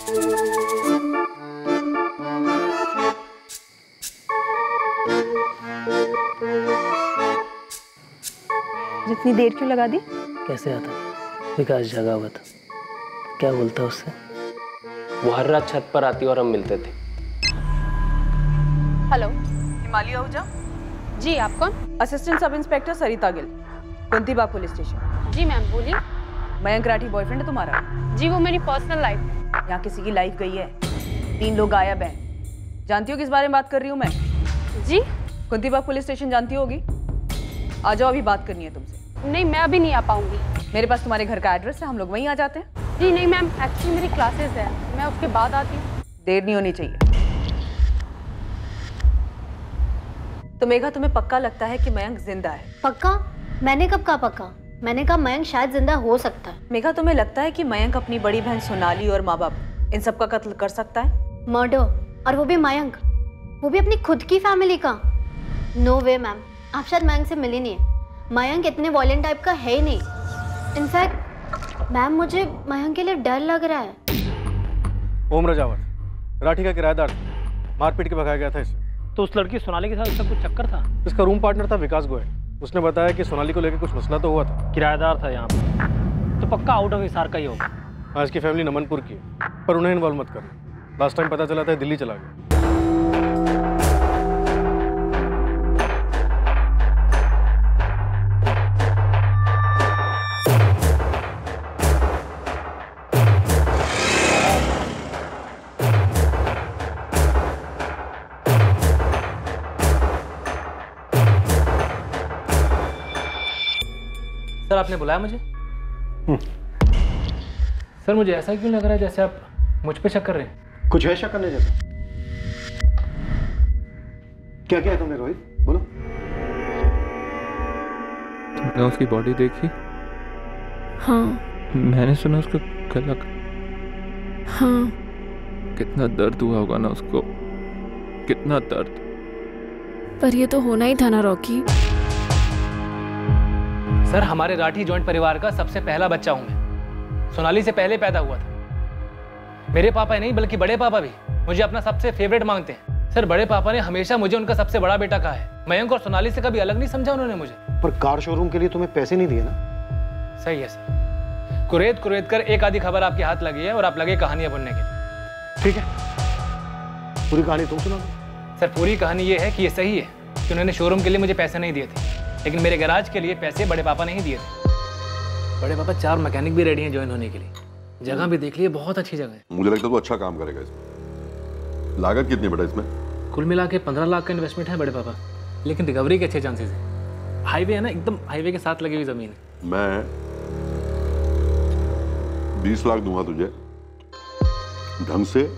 जितनी देर क्यों लगा दी? कैसे आता? विकास जगा हुआ था। क्या बोलता उससे? वो हर रात छत पर आती और हम मिलते थे। हेलो, हिमालय आहूजा। जी, आप कौन? असिस्टेंट सब इंस्पेक्टर सरिता गिल, कुंती बाग पुलिस स्टेशन। जी मैम, बोलिए। मयंक राठी बॉयफ्रेंड है तुम्हारा? जी, वो मेरी पर्सनल लाइफ है। यहाँ किसी की लाइफ गई है, 3 लोग गायब हैं। जानती हो किस बारे में बात कर रही हूँ मैं? जी, कुंती बाग पुलिस स्टेशन जानती होगी। आ जाओ, अभी बात करनी है तुमसे। नहीं, मैं अभी नहीं आ पाऊंगी। मेरे पास तुम्हारे घर का एड्रेस है, हम लोग वहीं आ जाते हैं। जी नहीं मैम, एक्चुअली मेरी क्लासेस है, मैं उसके बाद आती हूँ। देर नहीं होनी चाहिए। तो मेघा, तुम्हें पक्का लगता है कि मयंक जिंदा है? पक्का? मैंने कब कहा पक्का? मैंने कहा मयंक शायद जिंदा हो सकता है। मेघा, तुम्हें लगता है कि मयंक अपनी बड़ी बहन सोनाली और माँ बाप इन सब का कत्ल कर सकता है? मर्डर, और वो भी मयंक, वो भी अपनी खुद की फैमिली का? नो वे मैम, आप शायद मयंक से मिली नहीं है। मयंक इतने वॉयलेंट टाइप का है ही नहीं। इनफैक्ट मैम, मुझे मयंक के लिए डर लग रहा है। ओम राजावत राठी का किराएदार था, मारपीट के भगाया गया था इसे। तो उस लड़की सोनाली के साथ इसका कुछ चक्कर था? इसका रूम पार्टनर था विकास गोयल। उसने बताया कि सोनाली को लेकर कुछ मसला तो हुआ था। किराएदार था यहाँ पर, तो पक्का आउट ऑफ हिसार का ही होगा। आज की फैमिली नमनपुर की है, पर उन्हें इन्वॉल्व मत करना। लास्ट टाइम पता चला था दिल्ली चला गया। सर, आपने बुलाया मुझे? सर, मुझे ऐसा क्यों लग रहा है जैसे आप मुझ पे शक कर रहे हैं? कुछ है शक करने जैसा? क्या किया तुमने रोहित? बोलो। तुमने उसकी बॉडी देखी? हाँ। मैंने सुना उसका गला। हाँ। कितना दर्द हुआ होगा ना उसको, कितना दर्द। पर ये तो होना ही था ना रॉकी। सर, हमारे राठी जॉइंट परिवार का सबसे पहला बच्चा हूं मैं। सोनाली से पहले पैदा हुआ था। मेरे पापा नहीं बल्कि बड़े पापा भी मुझे अपना सबसे फेवरेट मांगते हैं। सर, बड़े पापा ने हमेशा मुझे उनका सबसे बड़ा बेटा कहा है। मयंक और सोनाली से कभी अलग नहीं समझा उन्होंने मुझे। पर कार शोरूम के लिए तुम्हें पैसे नहीं दिए ना? सही है सर। कुरेद कुरेद कर एक आधी खबर आपके हाथ लगी है और आप लगे कहानियां बुनने के लिए। ठीक है, पूरी कहानी तुम सुना दो। सर, पूरी कहानी ये है कि ये सही है कि उन्होंने शोरूम के लिए मुझे पैसे नहीं दिए थे, लेकिन मेरे गैराज के लिए पैसे बड़े पापा ने ही दिए थे। बड़े पापा 4 मैकेनिक भी रेडी हैं ज्वाइन होने के लिए। जगह भी देख लिए, बहुत अच्छी जगह है। मुझे लगता है तो अच्छा काम करेगा इसमें। लागत कितनी बेटा इसमें? कुल मिला के 15 लाख का इन्वेस्टमेंट है बड़े पापा, लेकिन रिकवरी के अच्छे चांसेस हैं। हाईवे है ना, एकदम हाईवे के साथ लगी हुई जमीन है। मैं 20 लाख दूंगा तुझे, ढंग से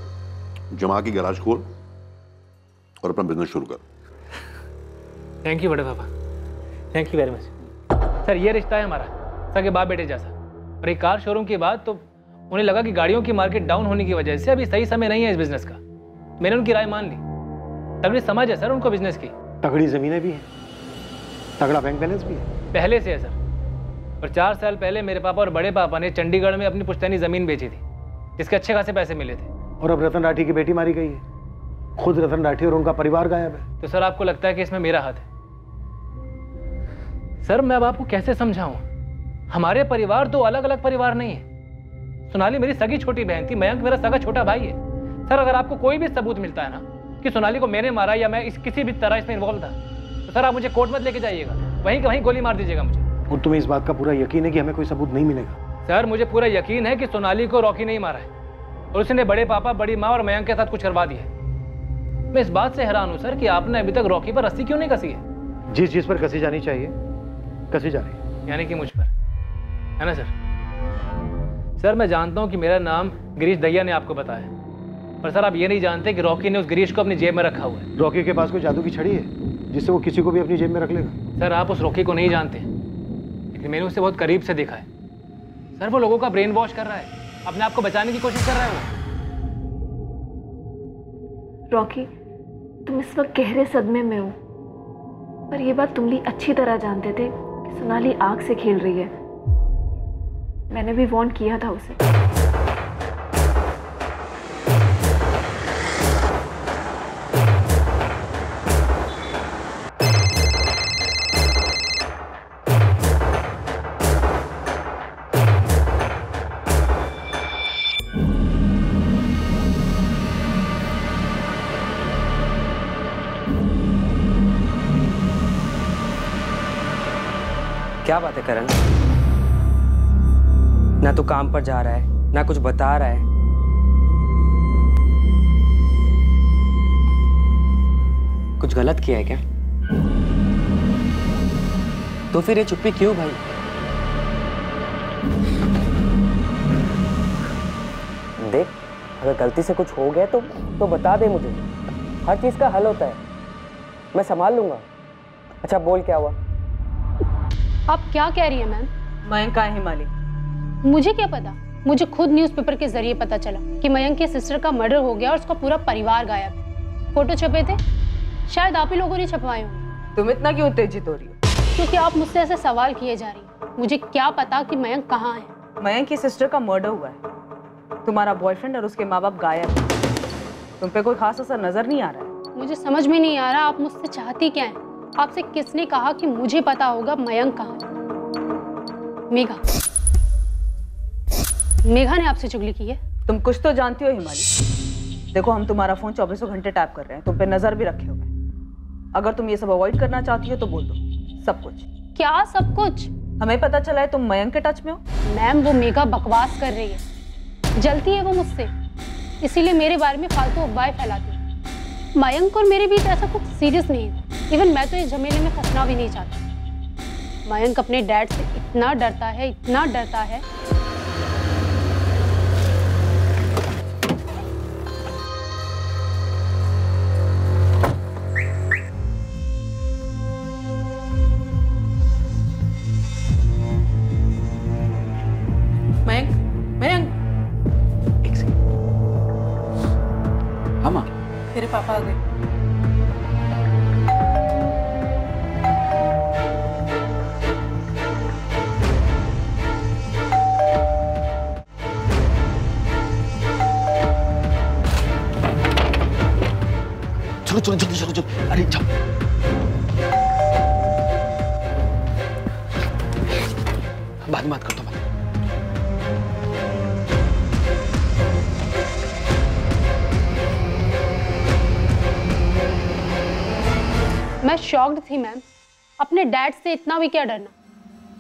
जमा की गैराज खोल और अपना बिजनेस शुरू कर। थैंक यू बड़े पापा, thank you very much. Sir, ये रिश्ता है हमारा सगे बाप बेटे जैसा। और एक कार शोरूम की बात, तो उन्हें लगा कि गाड़ियों की मार्केट डाउन होने की वजह से अभी सही समय नहीं है इस बिजनेस का। मैंने उनकी राय मान ली। तगड़ी समझ है सर उनको बिजनेस की। तगड़ी जमीनें भी हैं, तगड़ा बैंक बैलेंस भी है। पहले से है सर। और 4 साल पहले मेरे पापा और बड़े पापा ने चंडीगढ़ में अपनी पुश्तैनी जमीन बेची थी, जिसके अच्छे खासे पैसे मिले थे। और अब रतन राठी की बेटी मारी गई है, खुद रतन राठी और उनका परिवार गायब है। तो सर, आपको लगता है कि इसमें मेरा हाथ है? सर, मैं अब आपको कैसे समझाऊं? हमारे परिवार 2 अलग अलग परिवार नहीं है। सोनाली मेरी सगी छोटी बहन थी, मयंक मेरा सगा छोटा भाई है। सर, अगर आपको कोई भी सबूत मिलता है ना कि सोनाली को मैंने मारा या मैं किसी भी तरह इसमें इन्वॉल्व था, तो सर आप मुझे कोर्ट मत लेके जाइएगा, वहीं के वहीं गोली मार दीजिएगा मुझे। और तुम्हें इस बात का पूरा यकीन है कि हमें कोई सबूत नहीं मिलेगा? सर, मुझे पूरा यकीन है कि सोनाली को रॉकी नहीं मारा है और उसने बड़े पापा, बड़ी माँ और मयंक के साथ कुछ करवा दिया है। मैं इस बात से हैरान हूं सर कि आपने अभी तक रॉकी पर रस्सी क्यों नहीं कसी है? जिस चीज पर कसी जानी चाहिए कसी जा रही है। यानी कि मुझ पर, है ना सर? सर, मैं जानता हूं कि मेरा नाम गिरीश दहिया ने आपको बताया, पर सर आप ये नहीं जानते कि रॉकी ने उस गिरीश को अपनी जेब में रखा हुआ है। रॉकी के पास कोई जादू की छड़ी है जिससे वो किसी को भी अपनी जेब में रख लेगा? सर, आप उस रॉकी को नहीं जानते, लेकिन मैंने उसे बहुत करीब से देखा है। सर, वो लोगों का ब्रेन वॉश कर रहा है, अपने आप को बचाने की कोशिश कर रहा है वो। रॉकी, तुम इस वक्त गहरे सदमे में हो, पर यह बात तुम भी अच्छी तरह जानते थे कि सोनाली आग से खेल रही है। मैंने भी वार्न किया था उसे। क्या बात है करण? ना तो काम पर जा रहा है, ना कुछ बता रहा है। कुछ गलत किया है क्या? तो फिर ये चुप्पी क्यों भाई? देख, अगर गलती से कुछ हो गया तो बता दे मुझे। हर चीज का हल होता है, मैं संभाल लूंगा। अच्छा बोल, क्या हुआ? आप क्या कह रही है मैम? मयंक कहाँ है हिमाली? मुझे क्या पता, मुझे खुद न्यूज़पेपर के जरिए पता चला कि मयंक की सिस्टर का मर्डर हो गया और उसका पूरा परिवार गायब है। फोटो छपे थे, शायद आप ही लोगों ने छपवाए होंगे। तुम इतना क्यों उत्तेजित हो रही हो? क्योंकि आप मुझसे ऐसे सवाल किए जा रही हैं। मुझे क्या पता कि मयंक कहाँ है। मयंक की सिस्टर का मर्डर हुआ है, तुम्हारा बॉयफ्रेंड और उसके माँ बाप गायब है। तुम पे कोई खास असर नजर नहीं आ रहा है। मुझे समझ में नहीं आ रहा आप मुझसे चाहती क्या है? आपसे किसने कहा कि मुझे पता होगा मयंक कहाँ है? मेघा ने आपसे चुगली की है। तुम कुछ तो जानती हो हिमाली। देखो, हम तुम्हारा फोन 24 घंटे टैप कर रहे हैं, तुम पे नजर भी रखे हुए। अगर तुम ये सब अवॉइड करना चाहती हो तो बोल दो सब कुछ। क्या सब कुछ? हमें पता चला है तुम मयंक के टच में हो। मैम, वो मेघा बकवास कर रही है, जलती है वो मुझसे, इसीलिए मेरे बारे में फालतू अफवाहें फैलाती है। मयंक और मेरे बीच ऐसा कुछ सीरियस नहीं है। इवन मैं तो इस झमेले में फंसना भी नहीं चाहती। मयंक अपने डैड से इतना डरता है, इतना डरता है। मयंक, मयंक, एक सेकंड। हाँ माँ, तेरे पापा आ गए। चलो जल्दी चलो। अरे जाओ। बाद में बात करता हूँ। मैं शॉक्ड थी मैम। अपने डैड से इतना भी क्या डरना?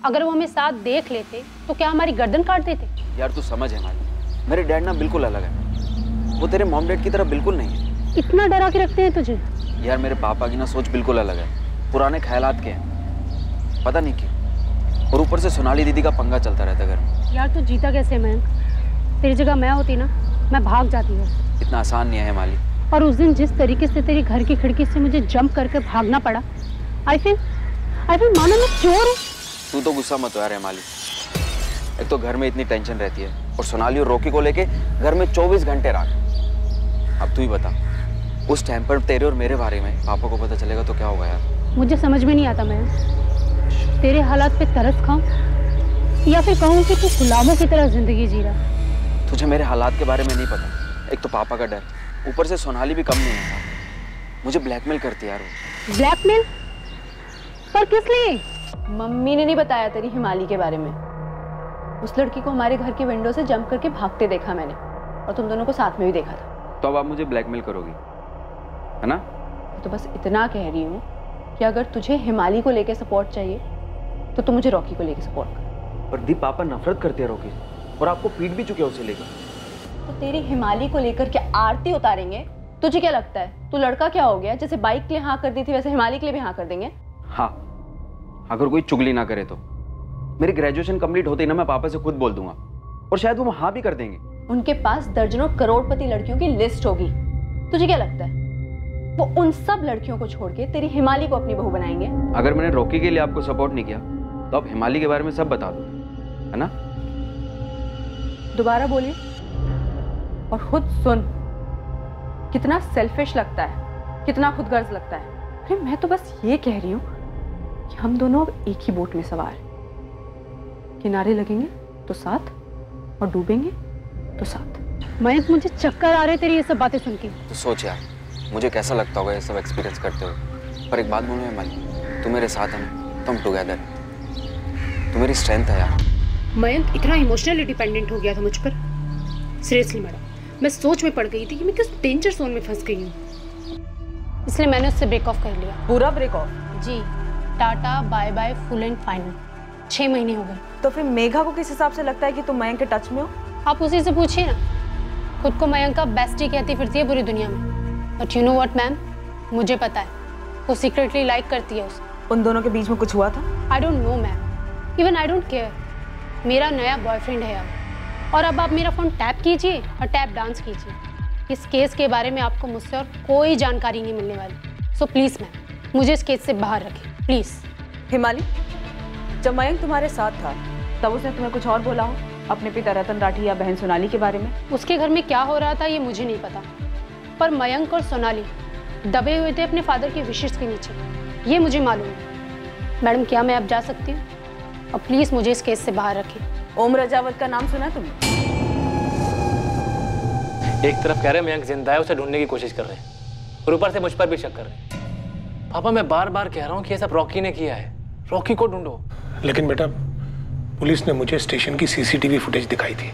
अगर वो हमें साथ देख लेते तो क्या हमारी गर्दन काट देते? यार तू समझ है हमारी, मेरे डैड ना बिल्कुल अलग है। वो तेरे मॉम डैड की तरह बिल्कुल नहीं है। इतना डरा के रखते हैं तुझे? यार मेरे पापा की ना सोच बिल्कुल अलग है, पुराने ख्यालात के हैं, पता नहीं क्यों। और ऊपर से सोनाली दीदी का पंगा चलता रहता घर में। यार तू जीता कैसे मयंक? तेरी जगह मैं होती ना, मैं भाग जाती है। इतना आसान नहीं है हिमाली। और उस दिन जिस तरीके से तेरी घर की खिड़की से मुझे जंप करके भागना पड़ा, आई फील मानो मैं चोर हूँ। तू तो गुस्सा मत हो यार हिमाली। एक तो घर में इतनी टेंशन रहती है और सोनाली और रॉकी को लेके घर में 24 घंटे रात। अब तू ही बता, उस टाइम पर तेरे और मेरे बारे में पापा को पता चलेगा तो क्या होगा यार? मुझे समझ में नहीं आता मैं तेरे हालात पे तरस खाऊं या फिर कहूं कि तू गुलामों की तरह जिंदगी जी रहा। तुझे मेरे हालात के बारे में नहीं पता। एक तो पापा का डर, ऊपर से सोनाली भी कम नहीं है। मुझे ब्लैकमेल करती है यार वो। ब्लैकमेल? पर किस लिए? मम्मी ने नहीं बताया तेरी हिमाली के बारे में। उस लड़की को हमारे घर के विंडो से जंप करके भागते देखा मैंने, और तुम दोनों को साथ में भी देखा था। तो अब आप मुझे ब्लैकमेल करोगी, है ना? तो बस इतना कह रही हूँ कि अगर तुझे हिमाली को लेके सपोर्ट चाहिए तो तुम मुझे रॉकी को लेके सपोर्ट कर। पर दीप पापा नफरत करते हैं रॉकी और आपको पीट भी चुके हैं उसे लेकर। तो तेरी हिमाली को लेकर क्या आरती उतारेंगे? तुझे क्या लगता है तू लड़का क्या हो गया? जैसे बाइक के लिए हाँ कर दी थी वैसे हिमाली के लिए भी हाँ कर देंगे? हाँ, अगर कोई चुगली ना करे तो। मेरी ग्रेजुएशन कंप्लीट होते ही ना मैं पापा से खुद बोल दूंगा और शायद वो हाँ भी कर देंगे। उनके पास दर्जनों करोड़पति लड़कियों की लिस्ट होगी। तुझे क्या लगता है वो उन सब लड़कियों को छोड़ के तेरी हिमाली को अपनी बहू बनाएंगे? अगर मैंने रॉकी के लिए आपको सपोर्ट नहीं किया तो आप हिमाली के बारे में सब बता दो, है ना? दोबारा बोलिए और खुद सुन। कितना सेल्फिश लगता है, कितना खुदगर्ज लगता है। अरे मैं तो बस ये कह रही हूँ कि हम दोनों अब एक ही बोट में सवार हैं। किनारे लगेंगे तो साथ और डूबेंगे तो साथ। मयंक, मुझे चक्कर आ रहे तेरी ये सब बातें सुन के। तो सोच यार, मुझे कैसा लगता होगा ये सब एक्सपीरियंस करते हुए। पर एक बात बोलूं हिमाली, तू मेरे साथ है ना, तुम टुगेदर, तू मेरी स्ट्रेंथ है यार। मयंक इतना इमोशनली डिपेंडेंट हो गया था मुझ पर। सीरियसली मैडम, मैं सोच में पड़ गई थी कि मैं किस डेंजर जोन में फंस गई हूँ। इसलिए मैंने उससे ब्रेक ऑफ कर लिया। पूरा ब्रेक ऑफ? जी, tata bye bye full and final. 6 महीने हो गए। तो फिर मेघा को किस हिसाब से लगता है कि तुम मयंक के टच में हो? आप उसी से पूछिए ना। खुद को मयंक का बेस्टी कहती फिरती है पूरी दुनिया में। But you know what ma'am, मुझे पता है वो सीक्रेटली लाइक करती है उसे। उन दोनों के बीच में कुछ हुआ था? I don't know ma'am, even I don't care. मेरा नया बॉयफ्रेंड है अब। और अब आप मेरा फ़ोन टैप कीजिए और टैप डांस कीजिए। इस केस के बारे में आपको मुझसे और कोई जानकारी नहीं मिलने वाली। सो प्लीज़ मैम, मुझे इस केस से बाहर रखें प्लीज़। हिमाली, जब मयंक तुम्हारे साथ था तब उसने तुम्हें कुछ और बोला हो अपने पिता रतन राठी या बहन सोनाली के बारे में? उसके घर में क्या हो रहा था ये मुझे नहीं पता, पर मयंक और सोनाली दबे हुए थे अपने फादर के विशेष के नीचे, ये मुझे मालूम है। मैडम, क्या मैं अब जा सकती हूँ? और प्लीज़ मुझे इस केस से बाहर रखें। ओम रजावत का नाम सुना तुमने? एक तरफ कह रहे हैं मयंक जिंदा है, उसे ढूंढने की कोशिश कर रहे हैं, और ऊपर से मुझ पर भी शक कर रहे हैं। पापा, मैं बार बार कह रहा हूँ कि ये सब रॉकी ने किया है, रॉकी को ढूंढो। लेकिन बेटा, पुलिस ने मुझे स्टेशन की सीसीटीवी फुटेज दिखाई थी।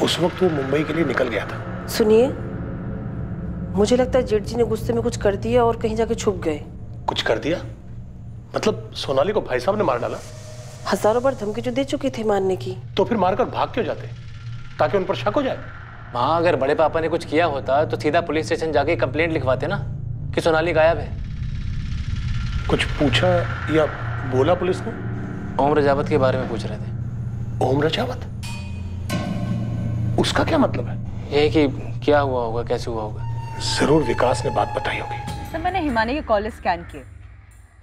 उस वक्त वो मुंबई के लिए निकल गया था। सुनिए, मुझे लगता है जेठ जी ने गुस्से में कुछ कर दिया और कहीं जाके छुप गए। कुछ कर दिया? मतलब सोनाली को भाई साहब ने मार डाला? हजारों बार धमकी जो दे चुके थे मारने की। तो फिर मारकर भाग क्यों जाते? ताकि उन पर शक हो जाए। माँ, अगर बड़े पापा ने कुछ किया होता तो सीधा पुलिस स्टेशन जाके कंप्लेंट लिखवाते ना कि सोनाली गायब है। कुछ पूछा या बोला पुलिस ने? ओम रजावत के बारे में पूछ रहे थे। ओम रजावत? उसका क्या मतलब है? ये कि क्या हुआ होगा, कैसे हुआ होगा। जरूर विकास ने बात बताई होगी। सर, मैंने हिमानी के कॉल स्कैन किए,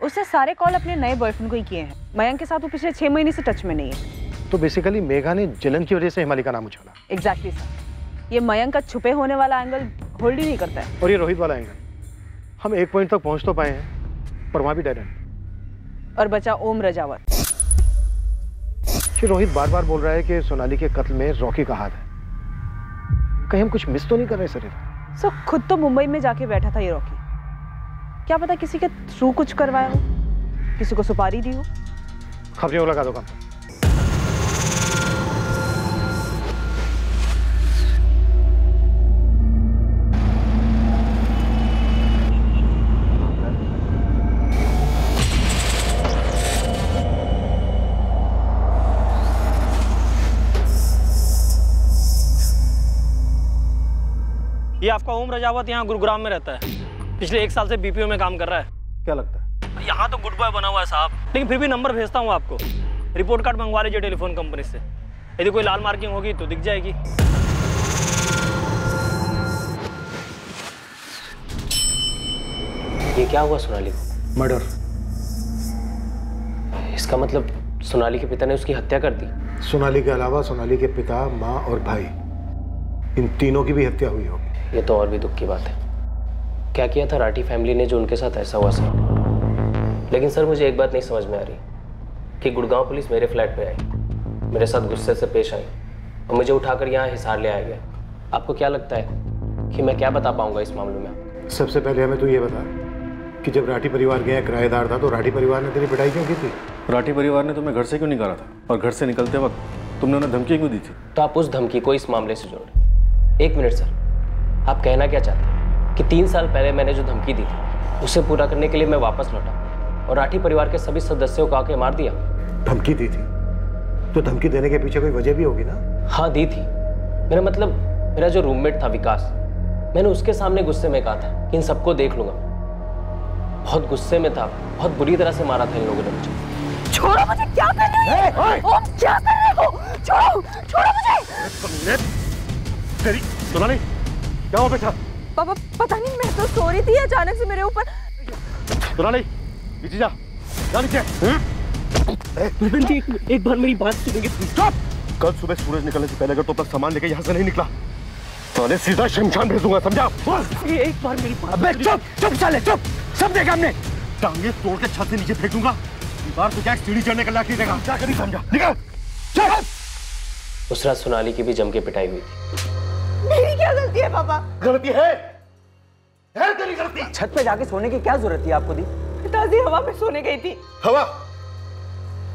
उसने सारे कॉल अपने नए बॉयफ्रेंड को ही किए हैं। मयंक के साथ वो पिछले 6 महीने से टच में नहीं है। तो बेसिकली मेघा ने जलन की वजह से हिमाली का नाम उछाला। एग्जैक्टली सर, ये मयंक का छुपे होने वाला एंगल होल्ड ही नहीं करता है। और ये रोहित वाला एंगल, हम एक पॉइंट तक पहुंच तो पाए हैं पर वहां भी डेड एंड। और बचा ओम रजावत। रोहित बार बार बोल रहा है कि सोनाली के कत्ल में रॉकी का हाथ है। कहीं हम कुछ मिस तो नहीं कर रहे सर? सर, खुद तो मुंबई में जाके बैठा था ये रॉकी। क्या पता किसी के थ्रू कुछ करवाया हो, किसी को सुपारी दी हो। खबरें लगा दो काम। ये आपका ओम रजावत यहाँ गुरुग्राम में रहता है। पिछले 1 साल से बीपीओ में काम कर रहा है। क्या लगता है? यहाँ तो गुड बॉय बना हुआ है साहब, लेकिन फिर भी नंबर भेजता हूँ आपको। रिपोर्ट कार्ड मंगवा लीजिए टेलीफोन कंपनी से। यदि कोई लाल मार्किंग होगी तो दिख जाएगी। ये क्या हुआ सोनाली को? मर्डर। इसका मतलब सोनाली के पिता ने उसकी हत्या कर दी? सोनाली के अलावा सोनाली के पिता, माँ और भाई, इन तीनों की भी हत्या हुई होगी। ये तो और भी दुख की बात है। क्या किया था राठी फैमिली ने जो उनके साथ ऐसा हुआ सर? लेकिन सर, मुझे एक बात नहीं समझ में आ रही कि गुड़गांव पुलिस मेरे फ्लैट पे आई, मेरे साथ गुस्से से पेश आई और मुझे उठाकर यहाँ हिसार ले आया गया। आपको क्या लगता है कि मैं क्या बता पाऊंगा इस मामले में? सबसे पहले हमें तो ये बता कि जब राठी परिवार गया किराएदार था तो राठी परिवार ने तेरी पिटाई क्यों की थी? राठी परिवार ने तुम्हें घर से क्यों निकाला था? और घर से निकलते वक्त तुमने उन्हें धमकी क्यों दी थी? तो आप उस धमकी को इस मामले से जोड़ रहे? एक मिनट सर, आप कहना क्या चाहते हैं कि 3 साल पहले मैंने जो धमकी दी थी उसे पूरा करने के लिए मैं वापस लौटा और राठी परिवार के सभी सदस्यों को आके मार दिया? धमकी दी थी तो धमकी देने के पीछे कोई वजह भी होगी ना? हाँ, दी थी। मेरा मतलब, मेरा जो रूममेट था विकास, मैंने उसके सामने गुस्से में कहा था कि इन सबको देख लूंगा। बहुत गुस्से में था, बहुत बुरी तरह से मारा था इन लोगों ने मुझे। छोड़ो मुझे, क्या कर रहे हो? ओम, क्या कर रहे हो? छोड़ो, छोड़ो मुझे। तेरी सोनाली, क्या हो बेटा? पापा, पता नहीं, मैं तो सो रही थी, अचानक से मेरे ऊपर। सोनाली, नीचे जा, जा नीचे। एक बार मेरी बात सुनेंगे? चुप! कल सुबह सूरज निकलने से पहले अगर तो अपना सामान लेके यहाँ से नहीं निकला तो सीधा शमशान भेज दूंगा, समझा? एक बार मेरी बात। अबे चुप, चुप साले, चुप! सब देखा हमने। टांगे तोड़ के छत से नीचे फेंक दूंगा। दीवार तो क्या सीढ़ी चढ़ने का लाठी देगा? क्या करी, समझा? निकल, चल! उस रात सोनाली की भी जम के पिटाई हुई थी। मेरी क्या गलती है पापा? गलती है तेरी गलती। छत पे जाके सोने की क्या जरूरत थी आपको? दी पिताजी, हवा में सोने गई थी। हवा?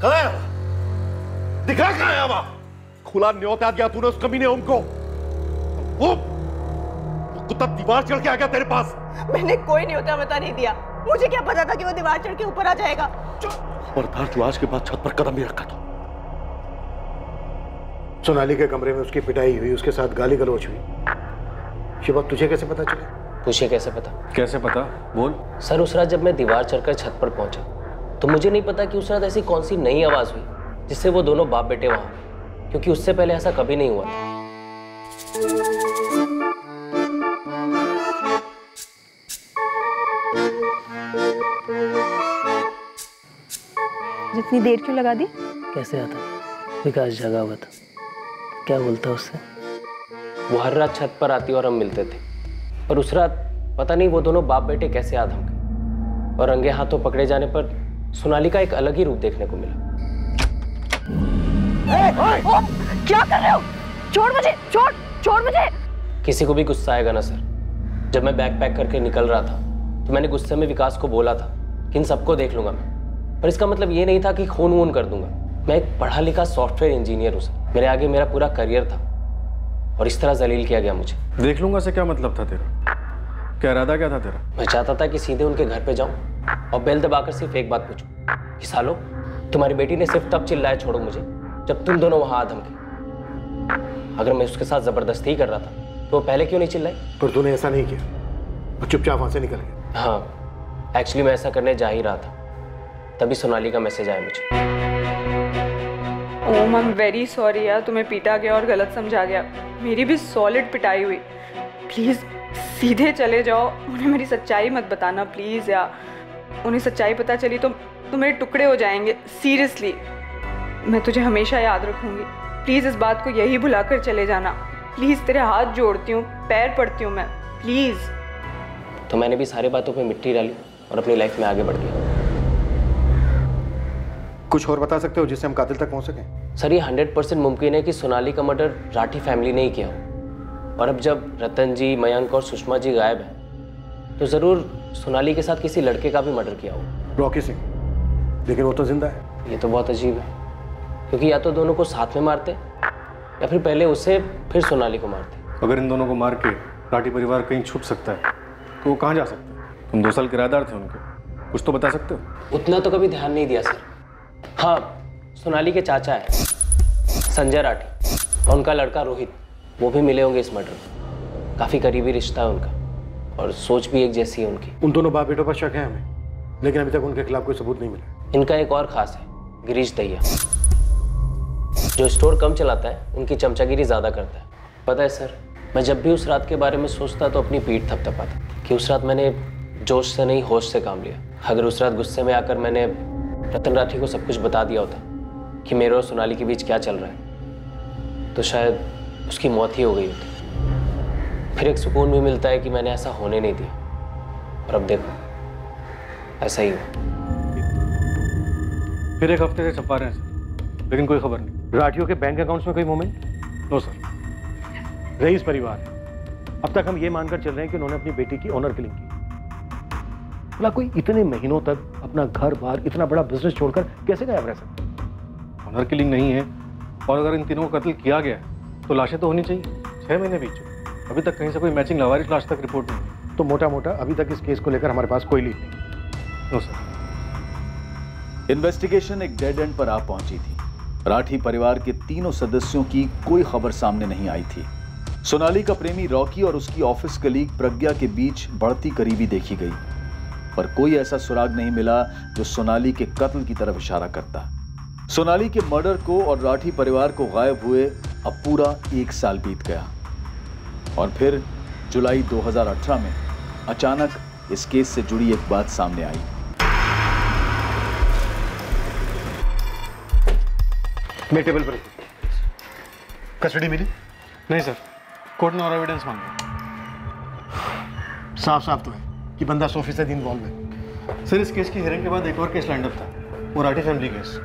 कहाँ है? दिखा कहाँ है हवा? खुला न्योता दिया तूने उस कमीने उनको। वो कुत्ता दीवार चढ़ के आ गया तेरे पास। मैंने कोई न्योता बता नहीं दिया। मुझे क्या पता था कि वो दीवार चढ़ के ऊपर आ जाएगा। खबरदार जो आज के बाद छत पर कदम भी रखा था। सोनाली के कमरे में उसकी पिटाई हुई, उसके साथ गाली गलौज हुई, ये बात तुझे कैसे पता चली? पूछिए कैसे पता? कैसे पता? बोल। सर उस रात जब मैं दीवार चढ़कर छत पर पहुंचा तो मुझे नहीं पता कि उस रात ऐसी कौन सी नई आवाज हुई जिससे वो दोनों बाप बेटे वहां, क्योंकि उससे पहले ऐसा कभी नहीं हुआ था। जितनी देर क्यों लगा दी? कैसे आता? विकास जगा हुआ था, क्या बोलता उससे? वो हर रात छत पर आती और हम मिलते थे, पर उस रात पता नहीं वो दोनों बाप बेटे कैसे आ धमके और रंगे हाथों पकड़े जाने पर सोनाली का एक अलग ही रूप देखने को मिला। क्या कर रहे हो? छोड़ मुझे, छोड़ मुझे। किसी को भी गुस्सा आएगा ना सर। जब मैं बैग पैक करके निकल रहा था तो मैंने गुस्से में विकास को बोला था कि इन सबको देख लूंगा मैं, पर इसका मतलब ये नहीं था कि खून वून कर दूंगा। मैं एक पढ़ा लिखा सॉफ्टवेयर इंजीनियर हूँ सर, मेरे आगे मेरा पूरा करियर था और इस तरह जलील किया गया मुझे। देख लूंगा से क्या मतलब था तेरा? क्या इरादा क्या था तेरा? मैं चाहता था कि सीधे उनके घर पे जाऊं और बेल दबाकर सिर्फ एक बात पूछूं कि सालो तुम्हारी बेटी ने सिर्फ तब चिल्लाया छोड़ो मुझे जब तुम दोनों वहां आ धमके। अगर मैं उसके साथ जबरदस्ती ही कर रहा था तो वो पहले क्यों नहीं चिल्लाई? पर तूने ऐसा नहीं किया और चुपचाप वहां से निकल गया। हाँ, एक्चुअली मैं ऐसा करने जा ही रहा था, तभी सोनाली का मैसेज आया मुझे। ओम, आई एम वेरी सॉरी यार, तुम्हें पीटा गया और गलत समझा गया। मेरी भी सॉलिड पिटाई हुई। प्लीज़ सीधे चले जाओ, उन्हें मेरी सच्चाई मत बताना प्लीज़ यार। उन्हें सच्चाई पता चली तो मेरे टुकड़े हो जाएंगे। सीरियसली, मैं तुझे हमेशा याद रखूंगी। प्लीज़ इस बात को यही भुलाकर चले जाना। प्लीज़ तेरे हाथ जोड़ती हूँ, पैर पड़ती हूँ मैं, प्लीज़। तो मैंने भी सारी बातों पे मिट्टी डाली और अपनी लाइफ में आगे बढ़ गया। कुछ और बता सकते हो जिससे हम कातिल तक पहुंच सकें? सर ये 100% मुमकिन है कि सोनाली का मर्डर राठी फैमिली ने ही किया हो, और अब जब रतन जी, मयंक और सुषमा जी गायब हैं तो ज़रूर सोनाली के साथ किसी लड़के का भी मर्डर किया हो। रॉकी सिंह, लेकिन वो तो जिंदा है। ये तो बहुत अजीब है, क्योंकि या तो दोनों को साथ में मारते या फिर पहले उसे फिर सोनाली को मारते। अगर इन दोनों को मार के राठी परिवार कहीं छुप सकता है तो वो कहाँ जा सकता है? तुम 2 साल किराएदार थे उनके, कुछ तो बता सकते हो? उतना तो कभी ध्यान नहीं दिया सर। हाँ, सोनाली के चाचा है संजय राठी और उनका लड़का रोहित, वो भी मिले होंगे इस मर्डर में। काफ़ी करीबी रिश्ता है उनका और सोच भी एक जैसी है उनकी। उन दोनों बाप बेटों पर शक है हमें, लेकिन अभी तक उनके खिलाफ कोई सबूत नहीं मिला। इनका एक और खास है, गिरीश दहिया, जो स्टोर कम चलाता है, उनकी चमचागिरी ज़्यादा करता है। पता है सर, मैं जब भी उस रात के बारे में सोचता तो अपनी पीठ थपथपाता कि उस रात मैंने जोश से नहीं होश से काम लिया। अगर उस रात गुस्से में आकर मैंने रतन राठी को सब कुछ बता दिया होता कि मेरे और सोनाली के बीच क्या चल रहा है, तो शायद उसकी मौत ही हो गई होती। फिर एक सुकून भी मिलता है कि मैंने ऐसा होने नहीं दिया, और अब देखो ऐसा ही हुआ। फिर एक हफ्ते से छपा रहे हैं सर, लेकिन कोई खबर नहीं। राठियों के बैंक अकाउंट्स में कोई मूवमेंट? No sir. रईस परिवार है, अब तक हम ये मानकर चल रहे हैं कि उन्होंने अपनी बेटी की ऑनर किलिंग की। भला कोई इतने महीनों तक अपना घर बार, इतना बड़ा बिजनेस छोड़कर कैसे गायब रह सकता? ऑनर किलिंग नहीं है, और अगर इन तीनों को कत्ल किया गया तो लाशें तो होनी चाहिए। 6 महीने बीत चुके, अभी तक कहीं से कोई मैचिंग लावारिस लाश तक रिपोर्ट नहीं। तो मोटा मोटा अभी तक इस केस को लेकर हमारे पास कोई लीड नहीं। No sir. इन्वेस्टिगेशन एक डेड एंड पर आ पहुंची थी। राठी परिवार के तीनों सदस्यों की कोई खबर सामने नहीं आई थी। सोनाली का प्रेमी रॉकी और उसकी ऑफिस कलीग प्रज्ञा के बीच बढ़ती करीबी देखी गई, पर कोई ऐसा सुराग नहीं मिला जो सोनाली के कत्ल की तरफ इशारा करता। सोनाली के मर्डर को और राठी परिवार को गायब हुए अब पूरा 1 साल बीत गया, और फिर जुलाई 2018 में अचानक इस केस से जुड़ी एक बात सामने आई। मेरे टेबल पर कस्टडी मिली? नहीं सर, कोर्ट ने और एविडेंस मांगा। साफ साफ तो है कि बंदा 100% इन्वॉल्व है। सर, इस केस की हियरिंग के बाद एक और केस लाइंड अप था, वो Rathi family case.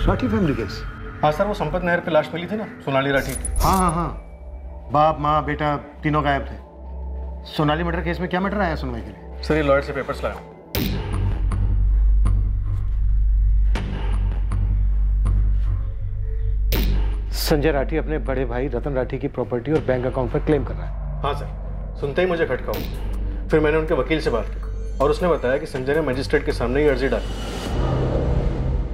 Rathi family case? हाँ सर, वो संपत नहर पे लाश मिली थी ना, सोनाली राठी की। हाँ हाँ हाँ, बाप माँ बेटा तीनों गायब थे। सोनाली मर्डर केस में क्या मैटर आया सुनवाई के लिए? सर, ये लॉयर से पेपर्स लाया हूँ। संजय राठी अपने बड़े भाई रतन राठी की प्रॉपर्टी और बैंक अकाउंट पर क्लेम कर रहा है। हाँ सर, सुनते ही मुझे खटका हुआ। फिर मैंने उनके वकील से बात की और उसने बताया कि संजय ने मजिस्ट्रेट के सामने ही अर्जी डाली।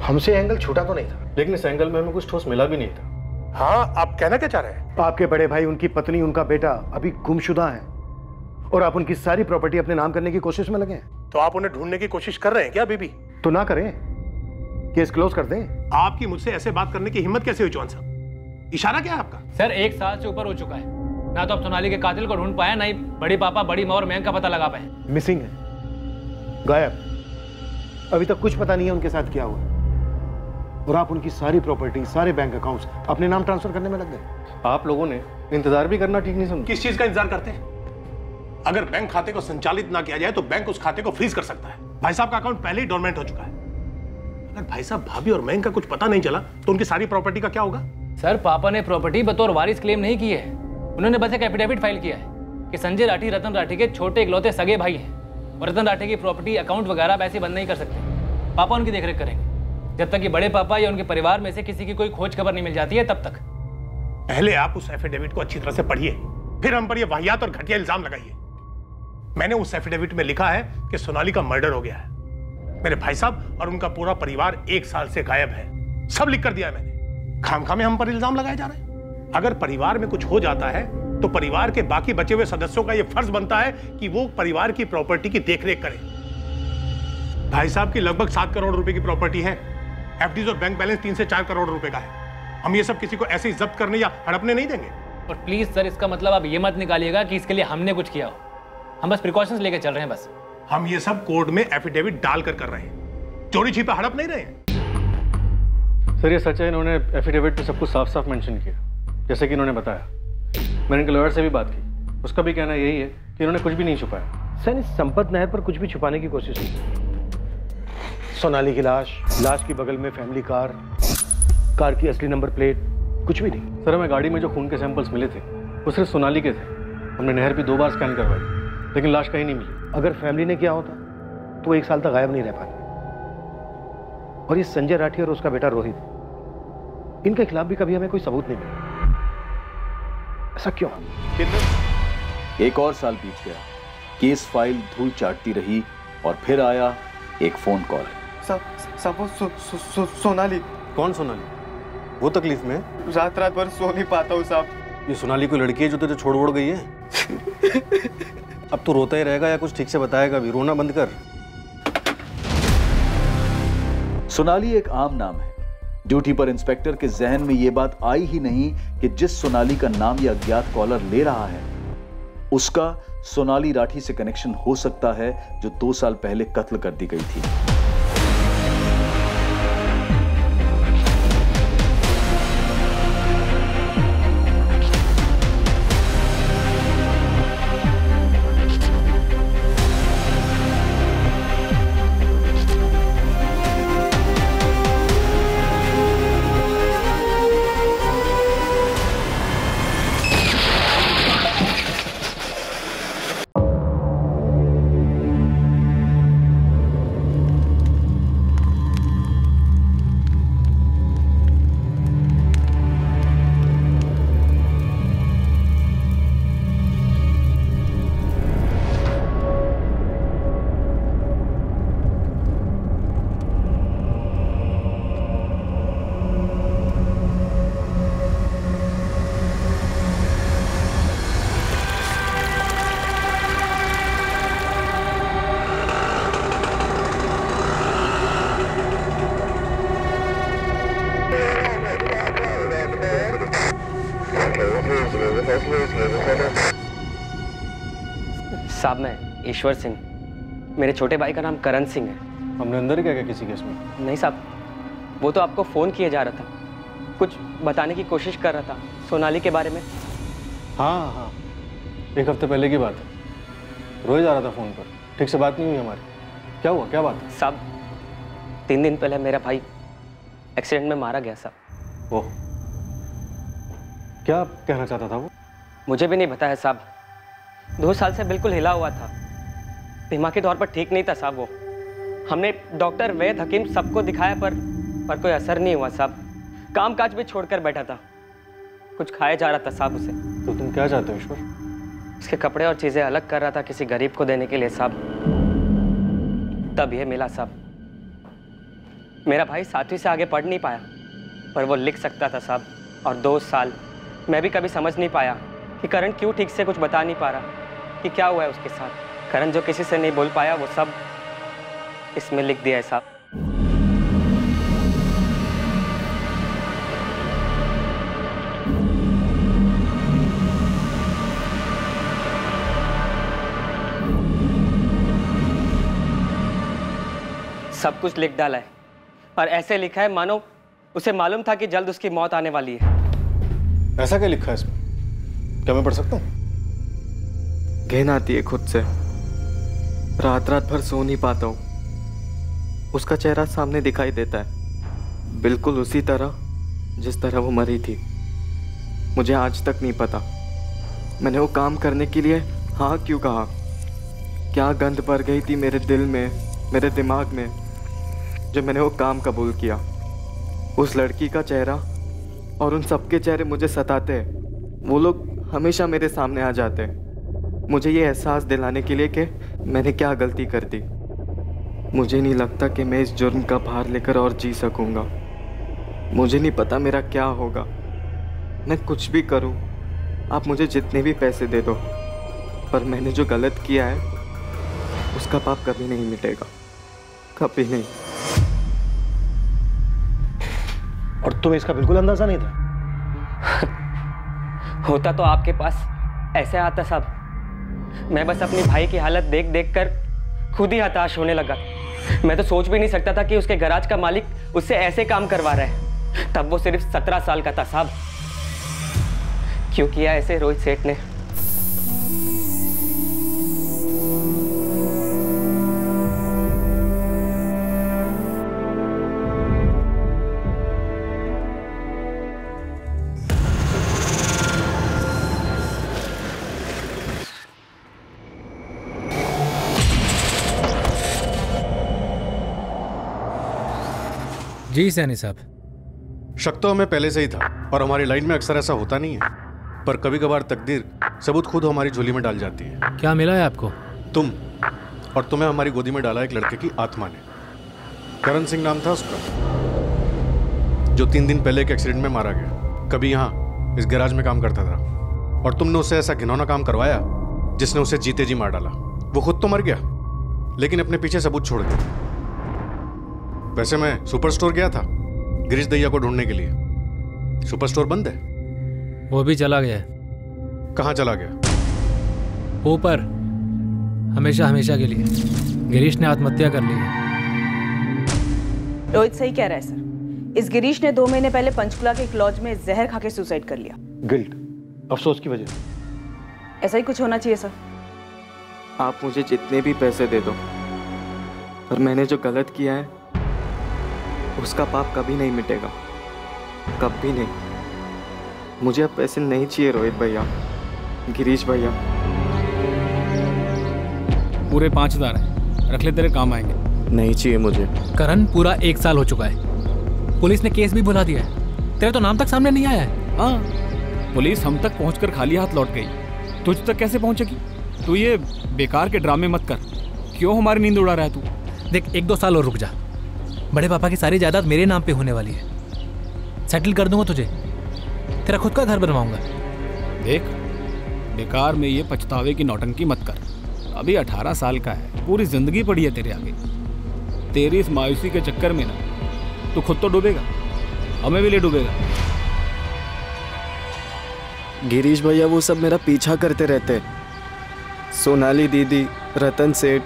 हमसे एंगल छूटा तो नहीं था, लेकिन इस एंगल में हमें कुछ ठोस मिला भी नहीं था। हाँ, आप कहना क्या चाह रहे हैं? आपके बड़े भाई, उनकी पत्नी, उनका बेटा अभी गुमशुदा हैं और आप उनकी सारी प्रॉपर्टी अपने नाम करने की कोशिश में लगे हैं। तो आप उन्हें ढूंढने की कोशिश कर रहे हैं क्या अभी भी? तो ना करें, केस क्लोज कर दें। आपकी मुझसे ऐसे बात करने की हिम्मत कैसे हुई चौहान साहब? इशारा क्या है आपका? सर 1 साल से ऊपर हो चुका है, ना तो आप सोनाली के कातिल को ढूंढ पाए, ना ही बड़ी पापा, बड़ी माँ और मयंक का पता लगा पाए। मिसिंग है, गायब। अभी तक कुछ पता नहीं है उनके साथ क्या हुआ, और आप उनकी सारी प्रॉपर्टी, सारे बैंक अकाउंट्स अपने नाम ट्रांसफर करने में लग गए। आप लोगों ने इंतजार भी करना ठीक नहीं समझा। किस चीज का इंतजार करते हैं? अगर बैंक खाते को संचालित ना किया जाए तो बैंक उस खाते को फ्रीज कर सकता है। भाई साहब का अकाउंट पहले ही डोरमेंट हो चुका है। अगर भाई साहब, भाभी और मयंक का कुछ पता नहीं चला तो उनकी सारी प्रॉपर्टी का क्या होगा? सर पापा ने प्रॉपर्टी बतौर वारिस क्लेम नहीं की है, उन्होंने बस एक एफिडेविट फाइल किया है कि संजय राठी रतन राठी के छोटे इकलौते सगे भाई हैं और रतन राठी की प्रॉपर्टी, अकाउंट वगैरह वैसे बंद नहीं कर सकते। पापा उनकी देखरेख करेंगे जब तक कि बड़े पापा या उनके परिवार में से किसी की कोई खोज खबर नहीं मिल जाती है, तब तक। पहले आप उस एफिडेविट को अच्छी तरह से पढ़िए, फिर हम पर यह वाहियात और घटिया इल्जाम लगाइए। मैंने उस एफिडेविट में लिखा है कि सोनाली का मर्डर हो गया है। मेरे भाई साहब और उनका पूरा परिवार 1 साल से गायब है, सब लिख कर दिया है मैंने। खामखा में हम पर इल्जाम लगाए जा रहे हैं। अगर परिवार में कुछ हो जाता है तो परिवार के बाकी बचे हुए सदस्यों का यह फर्ज बनता है कि वो परिवार की प्रॉपर्टी की देखरेख करें। भाई साहब की लगभग 7 करोड़ रुपए की प्रॉपर्टी है। एफडीज और बैंक बैलेंस 3 से 4 करोड़ रुपए का है। हम ये सब किसी को ऐसे ही जब्त करने या हड़पने नहीं देंगे। और प्लीज सर, इसका मतलब आप ये मत निकालिएगा कि इसके लिए हमने कुछ किया हो। हम बस प्रिकॉशंस लेके चल रहे हैं बस। हम ये सब कोर्ट में एफिडेविट डालकर कर रहे हैं, चोरी छिपे हड़प नहीं रहे हैं। सर ये सच है, इन्होंने एफिडेविट में सब कुछ साफ साफ मेंशन किया, जैसे कि इन्होंने बताया। मैंने इनके लॉयर से भी बात की, उसका भी कहना यही है कि इन्होंने कुछ भी नहीं छुपाया। सर इस संपत नहर पर कुछ भी छुपाने की कोशिश नहीं। सोनाली की लाश की बगल में फैमिली कार की असली नंबर प्लेट, कुछ भी नहीं। सर हमें गाड़ी में जो खून के सैंपल्स मिले थे वो सिर्फ सोनाली के थे। हमने नहर भी 2 बार स्कैन करवाई, लेकिन लाश कहीं नहीं मिली। अगर फैमिली ने किया होता तो 1 साल तक गायब नहीं रह पाते। और ये संजय राठी और उसका बेटा रोहित, इनके खिलाफ भी कभी हमें कोई सबूत नहीं मिला। ऐसा क्यों? एक और साल बीत गया, केस फाइल धूल चाटती रही और फिर आया एक फोन कॉल। सोनाली। कौन सोनाली? वो तकलीफ में? रात भर सो नहीं पाता हूँ साहब। ये सोनाली कोई लड़की है जो तुझे छोड़ गई है? अब तो रोता ही रहेगा या कुछ ठीक से बताएगा भी? रोना बंद कर। सोनाली एक आम नाम है। ड्यूटी पर इंस्पेक्टर के जहन में यह बात आई ही नहीं कि जिस सोनाली का नाम यह अज्ञात कॉलर ले रहा है उसका सोनाली राठी से कनेक्शन हो सकता है, जो 2 साल पहले कत्ल कर दी गई थी। साहब मैं ईश्वर सिंह, मेरे छोटे भाई का नाम करण सिंह है। हमने अंदर क्या किसी केस में? नहीं साहब, वो तो आपको फ़ोन किया जा रहा था, कुछ बताने की कोशिश कर रहा था सोनाली के बारे में। हाँ, 1 हफ्ते पहले की बात है। रोए जा रहा था फ़ोन पर, ठीक से बात नहीं हुई हमारी। क्या हुआ, क्या बात है? साहब 3 दिन पहले मेरा भाई एक्सीडेंट में मारा गया साहब। ओह, क्या कहना चाहता था वो? मुझे भी नहीं पता है साहब, 2 साल से बिल्कुल हिला हुआ था, दिमागी तौर पर ठीक नहीं था साहब वो। हमने डॉक्टर, वैद्य, हकीम सबको दिखाया पर कोई असर नहीं हुआ साहब। काम काज भी छोड़कर बैठा था, कुछ खाया जा रहा था साहब उसे। तो तुम क्या चाहते हो ईश्वर? उसके कपड़े और चीजें अलग कर रहा था किसी गरीब को देने के लिए साहब, तब ये मिला साहब। मेरा भाई 7वीं से आगे पढ़ नहीं पाया, पर वो लिख सकता था साहब। और 2 साल मैं भी कभी समझ नहीं पाया कि करण क्यों ठीक से कुछ बता नहीं पा रहा कि क्या हुआ है उसके साथ। करण जो किसी से नहीं बोल पाया वो सब इसमें लिख दिया है साहब। सब कुछ लिख डाला है और ऐसे लिखा है मानो उसे मालूम था कि जल्द उसकी मौत आने वाली है। ऐसा क्या लिखा है इसमें? क्या मैं पढ़ सकता हूँ? घिन आती है खुद से, रात रात भर सो नहीं पाता हूँ। उसका चेहरा सामने दिखाई देता है, बिल्कुल उसी तरह जिस तरह वो मरी थी। मुझे आज तक नहीं पता मैंने वो काम करने के लिए हाँ क्यों कहा। क्या गंध भर गई थी मेरे दिल में, मेरे दिमाग में, जब मैंने वो काम कबूल किया। उस लड़की का चेहरा और उन सबके चेहरे मुझे सताते हैं। वो लोग हमेशा मेरे सामने आ जाते हैं, मुझे ये एहसास दिलाने के लिए कि मैंने क्या गलती कर दी। मुझे नहीं लगता कि मैं इस जुर्म का भार लेकर और जी सकूंगा। मुझे नहीं पता मेरा क्या होगा। मैं कुछ भी करूं, आप मुझे जितने भी पैसे दे दो, पर मैंने जो गलत किया है उसका पाप कभी नहीं मिटेगा, कभी नहीं। और तुम्हें इसका बिल्कुल अंदाजा नहीं था? होता तो आपके पास ऐसे आता साहब। मैं बस अपने भाई की हालत देख देख कर खुद ही हताश होने लगा। मैं तो सोच भी नहीं सकता था कि उसके गैराज का मालिक उससे ऐसे काम करवा रहा है। तब वो सिर्फ 17 साल का था साहब। क्यों किया ऐसे रोहित सेठ ने? जी सैनी साहब। शक तो हमें पहले से ही था और हमारी लाइन में अक्सर ऐसा होता नहीं है, पर कभी कभार तकदीर सबूत खुद हमारी झोली में डाल जाती है। क्या मिला है आपको? तुम, और तुम्हें हमारी गोदी में डाला एक लड़के की आत्मा ने। करण सिंह नाम था उसका, जो 3 दिन पहले एक एक्सीडेंट में मारा गया। कभी यहाँ इस गैराज में काम करता था और तुमने उससे ऐसा घिनौना काम करवाया जिसने उसे जीते जी मार डाला। वो खुद तो मर गया लेकिन अपने पीछे सबूत छोड़ दिया। वैसे मैं सुपर स्टोर गया था गिरीश दैया को ढूंढने के लिए। सुपर स्टोर बंद है। वो भी चला गया। कहाँ चला गया? ऊपर, हमेशा हमेशा के लिए। गिरीश ने आत्महत्या कर ली है। रोहित सही कह रहा है सर। इस गिरीश ने 2 महीने पहले पंचकुला के एक लॉज में जहर खा के सुसाइड कर लिया। गिल्ट, अफसोस की वजह। ऐसा ही कुछ होना चाहिए सर। आप मुझे जितने भी पैसे दे दो, पर मैंने जो गलत किया है उसका पाप कभी नहीं मिटेगा, कभी नहीं। मुझे अब पैसे नहीं चाहिए रोहित भैया, गिरीश भैया। पूरे 5000 है, रख ले, तेरे काम आएंगे। नहीं चाहिए मुझे। करण, पूरा 1 साल हो चुका है। पुलिस ने केस भी बुला दिया है। तेरा तो नाम तक सामने नहीं आया है। हाँ, पुलिस हम तक पहुंचकर खाली हाथ लौट गई। तुझ तक कैसे पहुंचेगी? तू ये बेकार के ड्रामे मत कर। क्यों हमारी नींद उड़ा रहा है तू? देख, 1-2 साल और रुक जा। बड़े पापा की सारी जायदाद मेरे नाम पे होने वाली है। सेटल कर दूंगा तुझे, तेरा खुद का घर बनवाऊंगा। देख, बेकार में ये पछतावे की नौटंकी मत कर। अभी 18 साल का है, पूरी जिंदगी पड़ी है तेरे आगे। तेरी इस मायूसी के चक्कर में ना तू खुद तो डूबेगा, हमें भी ले डूबेगा। गिरीश भैया वो सब मेरा पीछा करते रहते। सोनाली दीदी, रतन सेठ,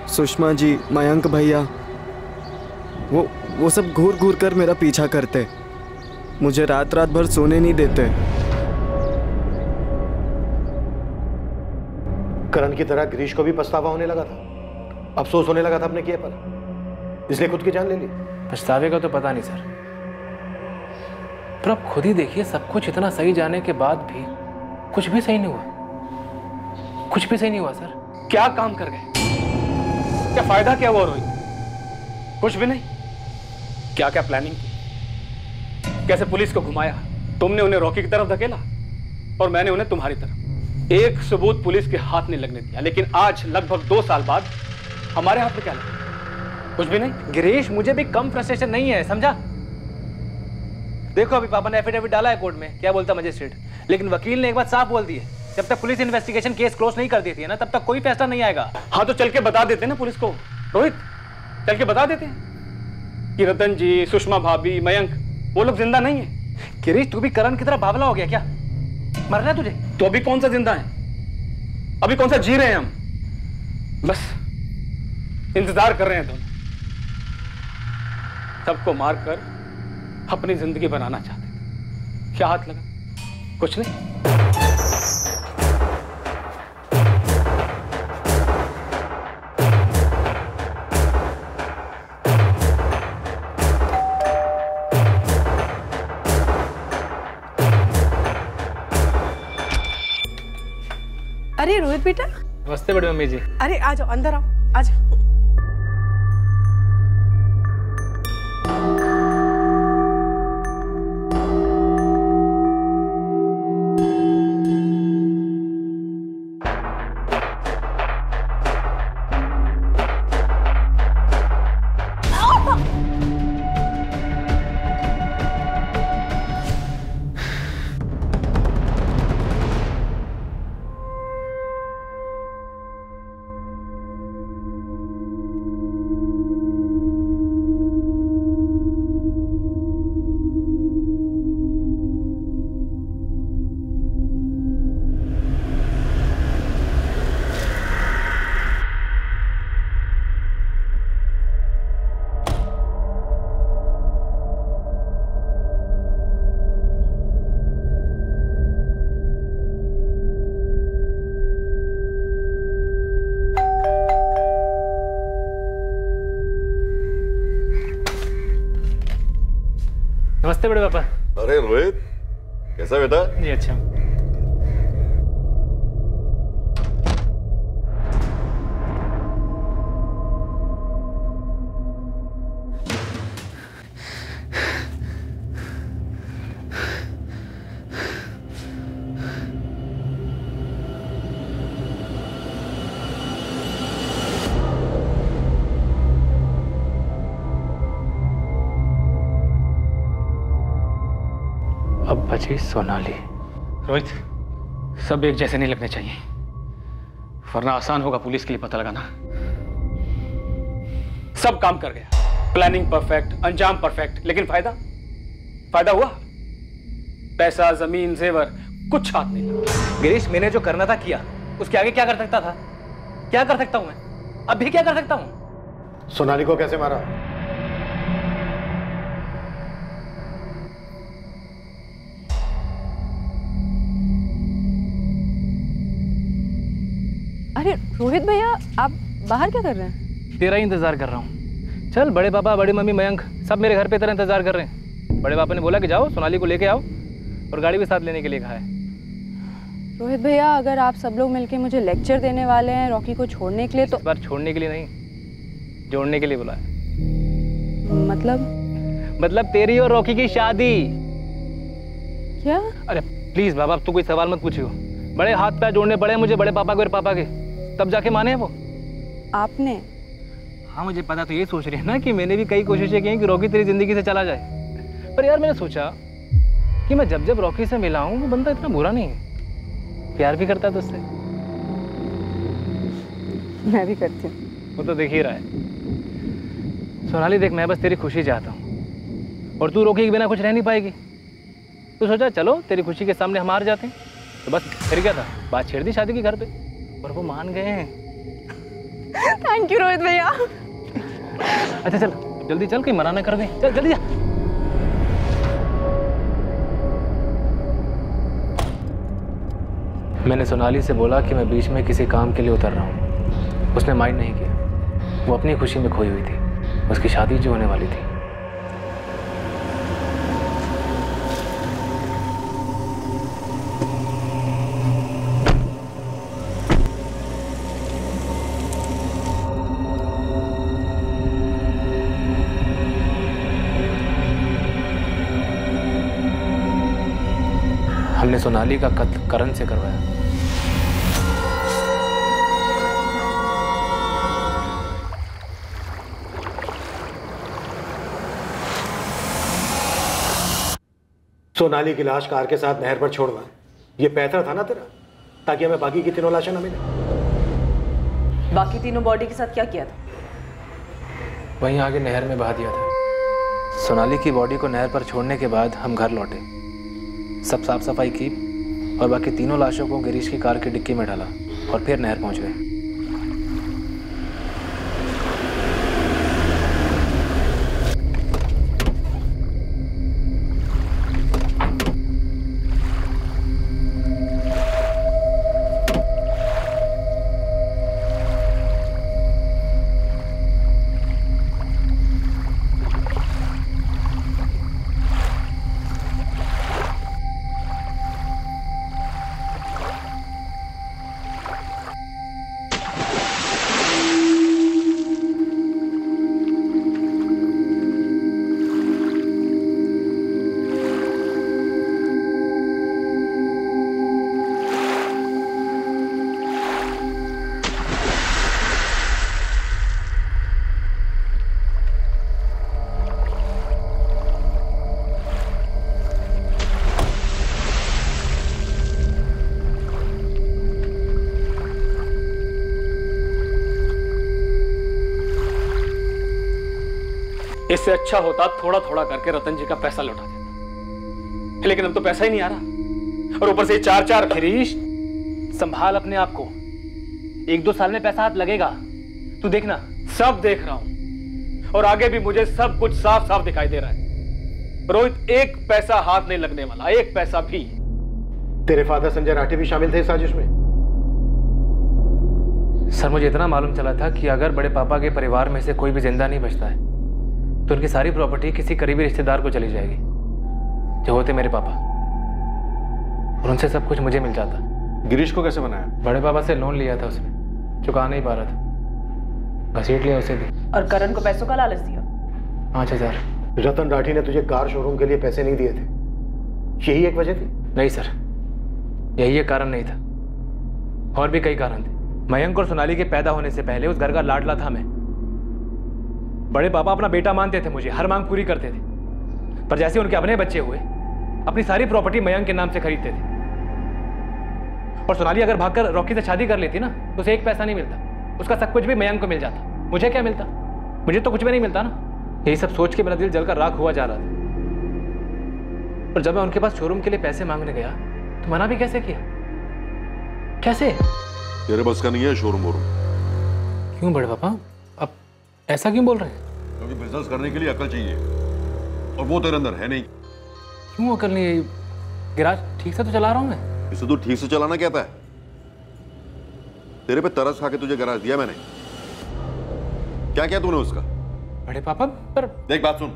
सुषमा जी, मयंक भैया, वो सब घूर घूर कर मेरा पीछा करते। मुझे रात रात भर सोने नहीं देते। करण की तरह गिरीश को भी पछतावा होने लगा था, अफसोस होने लगा था अपने किए पर, इसलिए खुद की जान ले ली। पछतावे का तो पता नहीं सर, पर आप खुद ही देखिए, सब कुछ इतना सही जाने के बाद भी कुछ भी सही नहीं हुआ। कुछ भी सही नहीं हुआ सर। क्या काम कर गए? क्या फायदा क्या हुआ रोहित? कुछ भी नहीं। क्या क्या प्लानिंग की, कैसे पुलिस को घुमाया, तुमने उन्हें रॉकी की तरफ धकेला और मैंने उन्हें तुम्हारी तरफ। एक सबूत पुलिस के हाथ नहीं लगने दिया, लेकिन आज लगभग 2 साल बाद हमारे हाथ में क्या लगा? कुछ भी नहीं। गिरीश, मुझे भी कम फ्रस्ट्रेशन नहीं है, समझा? देखो अभी पापा ने एफिडेविट डाला है कोर्ट में, क्या बोलता मजिस्ट्रेट, लेकिन वकील ने एक बात साफ बोल दी है, जब तक पुलिस इन्वेस्टिगेशन केस क्लोज नहीं कर देती है ना, तब तक कोई फैसला नहीं आएगा। हाँ तो चल के बता देते ना पुलिस को रोहित, चल के बता देते हैं कि रतन जी, सुषमा भाभी, मयंक वो लोग जिंदा नहीं है। गिरीश, तू भी करण की तरह बावला हो गया क्या? मर रहा है तुझे? तो अभी कौन सा जिंदा है, अभी कौन सा जी रहे हैं हम, बस इंतजार कर रहे हैं दोनों। सबको मारकर अपनी जिंदगी बनाना चाहते थे। क्या हाथ लगा? कुछ नहीं। अरे रोहित बेटा। नमस्ते बड़ी मम्मी जी। अरे आ जाओ, अंदर आओ, आ जाओ। नमस्ते बड़े पापा। अरे रोहित, कैसा बेटा? जी अच्छा। अब बची सोनाली। रोहित, सब एक जैसे नहीं लगने चाहिए, वरना आसान होगा पुलिस के लिए पता लगाना। सब काम कर गया, प्लानिंग परफेक्ट, अंजाम परफेक्ट, लेकिन फायदा हुआ? पैसा, जमीन, जेवर, कुछ हाथ नहीं लगा। गिरीश, मैंने जो करना था किया, उसके आगे क्या कर सकता था? क्या कर सकता हूं मैं? अब भी क्या कर सकता हूं? सोनाली को कैसे मारा? अरे रोहित भैया, आप बाहर क्या कर रहे हैं? तेरा ही इंतजार कर रहा हूँ। चल, बड़े पापा, बड़ी मम्मी, मयंक सब मेरे घर पे तेरा इंतजार कर रहे हैं। बड़े पापा ने बोला कि जाओ सोनाली को लेके आओ, और गाड़ी भी साथ लेने के लिए कहा है। रोहित भैया, अगर आप सब लोग मिलके मुझे लेक्चर देने वाले हैं रॉकी को छोड़ने के लिए, तो इस बार छोड़ने के लिए नहीं, जोड़ने के लिए बोला है। मतलब तेरी और रॉकी की शादी। क्या? अरे प्लीज बाबा, अब तू कोई सवाल मत पूछियो। बड़े हाथ पैर जोड़ने पड़े मुझे बड़े पापा के और पापा के, तब जाके माने वो। आपने? हाँ मुझे पता। तो ये सोच रही है ना कि मैंने भी कई कोशिशें की हैं कि रॉकी तेरी जिंदगी से चला जाए, पर यार मैंने सोचा कि मैं जब जब रॉकी से मिला हूँ, वो बंदा इतना बुरा नहीं है, प्यार भी करता है तुझसे। मैं भी करती हूँ। वो तो देख ही रहा है। सोनाली देख, मैं बस तेरी खुशी चाहता हूँ, और तू रॉकी के बिना कुछ रह नहीं पाएगी। तो सोचा चलो तेरी खुशी के सामने हम हार जाते हैं, तो बस फिर क्या था, बात छेड़ दी शादी के घर पे, और वो मान गए हैं। थैंक यू रोहित भैया। अच्छा चल जल्दी चल, कहीं मना ना कर दे, चल जल्दी जा। मैंने सोनाली से बोला कि मैं बीच में किसी काम के लिए उतर रहा हूँ। उसने माइंड नहीं किया, वो अपनी खुशी में खोई हुई थी। उसकी शादी जो होने वाली थी। हमने सोनाली का कत्ल करण से करवाया। सोनाली की लाश कार के साथ नहर पर छोड़ना ये पैतरा था ना तेरा, ताकि हमें बाकी की तीनों लाशें न मिले। बाकी तीनों बॉडी के साथ क्या किया था? वहीं आगे नहर में बहा दिया था। सोनाली की बॉडी को नहर पर छोड़ने के बाद हम घर लौटे, सब साफ सफाई की और बाकी तीनों लाशों को गिरीश की कार की डिक्की में डाला और फिर नहर पहुंच गए। इससे अच्छा होता थोड़ा थोड़ा करके रतन जी का पैसा लौटा देता, लेकिन अब तो पैसा ही नहीं आ रहा और ऊपर से 4-4। गिरीश, संभाल अपने आप को, 1-2 साल में पैसा हाथ लगेगा, तू देखना। सब देख रहा हूं और आगे भी मुझे सब कुछ साफ साफ दिखाई दे रहा है। रोहित, एक पैसा हाथ नहीं लगने वाला, एक पैसा भी। तेरे फादर संजय राठी भी शामिल थे इस साजिश में? सर, मुझे इतना मालूम चला था कि अगर बड़े पापा के परिवार में से कोई भी जिंदा नहीं बचता है तो उनकी सारी प्रॉपर्टी किसी करीबी रिश्तेदार को चली जाएगी, जो होते मेरे पापा, और उनसे सब कुछ मुझे मिल जाता। गिरीश को कैसे बनाया? बड़े पापा से लोन लिया था उसने, चुका नहीं पा रहा था, घसीट लिया उसे भी। और करण को पैसों का लालच दिया? 5,000। रतन राठी ने तुझे कार शोरूम के लिए पैसे नहीं दिए थे, यही एक वजह थी? नहीं सर, यही एक कारण नहीं था, और भी कई कारण थे। मयंक और सोनाली के पैदा होने से पहले उस घर का लाडला था मैं। बड़े पापा अपना बेटा मानते थे मुझे, हर मांग पूरी करते थे, पर जैसे उनके अपने बच्चे हुए अपनी सारी प्रॉपर्टी मयंक के नाम से खरीदते थे। और सोनाली अगर भागकर रॉकी से शादी कर लेती ना तो उसे एक पैसा नहीं मिलता, उसका सब कुछ भी मयंक को मिल जाता। मुझे क्या मिलता? मुझे तो कुछ भी नहीं मिलता ना। यही सब सोच के मेरा दिल जलकर राख हुआ जा रहा था। और जब मैं उनके पास शोरूम के लिए पैसे मांगने गया तो मना भी कैसे किया? कैसे? तेरे बस का नहीं है शोरूम वोरूम। क्यों बड़े पापा, अब ऐसा क्यों बोल रहे हैं? क्योंकि बिजनेस करने के लिए अकल चाहिए और वो तेरे अंदर है नहीं। क्यों अकल नहीं है? गैराज ठीक से तो चला रहा हूं मैं। इसे तू ठीक से चलाना कहता है? तेरे पे तरस खा के तुझे गैराज दिया मैंने, क्या किया तूने उसका? बड़े पापा पर देख बात सुन,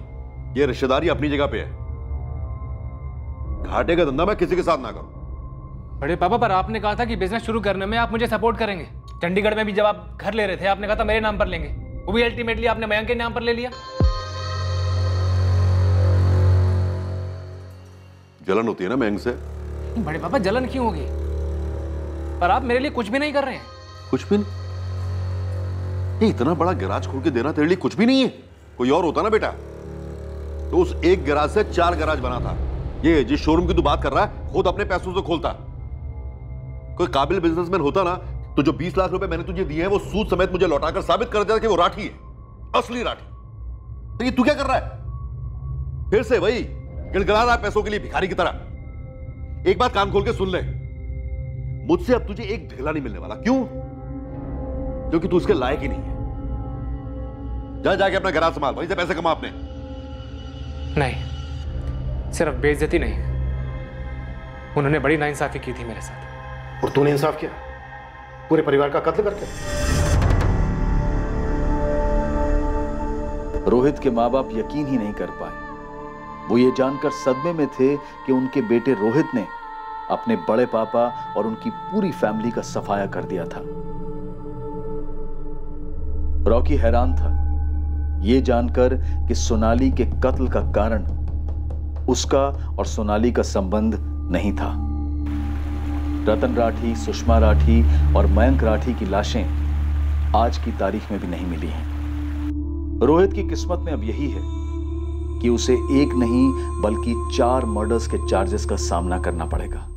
ये रिश्तेदारी अपनी जगह पे है, घाटे का धंधा मैं किसी के साथ ना करूं। बड़े पापा, पर आपने कहा था कि बिजनेस शुरू करने में आप मुझे सपोर्ट करेंगे। चंडीगढ़ में भी जब आप घर ले रहे थे आपने कहा था मेरे नाम पर लेंगे, वो भी अल्टीमेटली आपने मयंक के नाम पर ले लिया। जलन होती है ना मयंक से। बड़े पापा, जलन क्यों होगी? पर आप मेरे लिए कुछ भी नहीं कर रहे हैं। कुछ भी नहीं? ये इतना बड़ा गैराज खोल के देना तेरे लिए कुछ भी नहीं है। कोई और होता ना बेटा तो उस एक गैराज से 4 गैराज बना था। ये जिस शोरूम की तू बात कर रहा है खुद अपने पैसों से खोलता। कोई काबिल बिजनेसमैन होता ना तो जो 20 लाख रुपए मैंने तुझे दिए हैं वो सूद समेत मुझे लौटाकर साबित कर देता कि वो राठी है, असली राठी। तो ये तू क्या कर रहा है? फिर से वही गिड़गिड़ा रहा है पैसों के लिए भिखारी की तरह। एक बात कान खोल के सुन ले, मुझसे अब तुझे एक ढेला नहीं मिलने वाला। क्यों? क्योंकि तू उसके लायक ही नहीं है। जा जाके अपना गैराज संभाल, वहीं से पैसे कमा अपने। नहीं, सिर्फ बेइज्जती नहीं, उन्होंने बड़ी नाइंसाफी की थी मेरे साथ। और तूने इंसाफ किया, पूरे परिवार का कत्ल करके। रोहित के माँ बाप यकीन ही नहीं कर पाए। वो ये जानकर सदमे में थे कि उनके बेटे रोहित ने अपने बड़े पापा और उनकी पूरी फैमिली का सफाया कर दिया था। रॉकी हैरान था ये जानकर कि सोनाली के कत्ल का कारण उसका और सोनाली का संबंध नहीं था। रतन राठी, सुषमा राठी और मयंक राठी की लाशें आज की तारीख में भी नहीं मिली हैं। रोहित की किस्मत में अब यही है कि उसे एक नहीं बल्कि 4 मर्डर्स के चार्जेस का सामना करना पड़ेगा।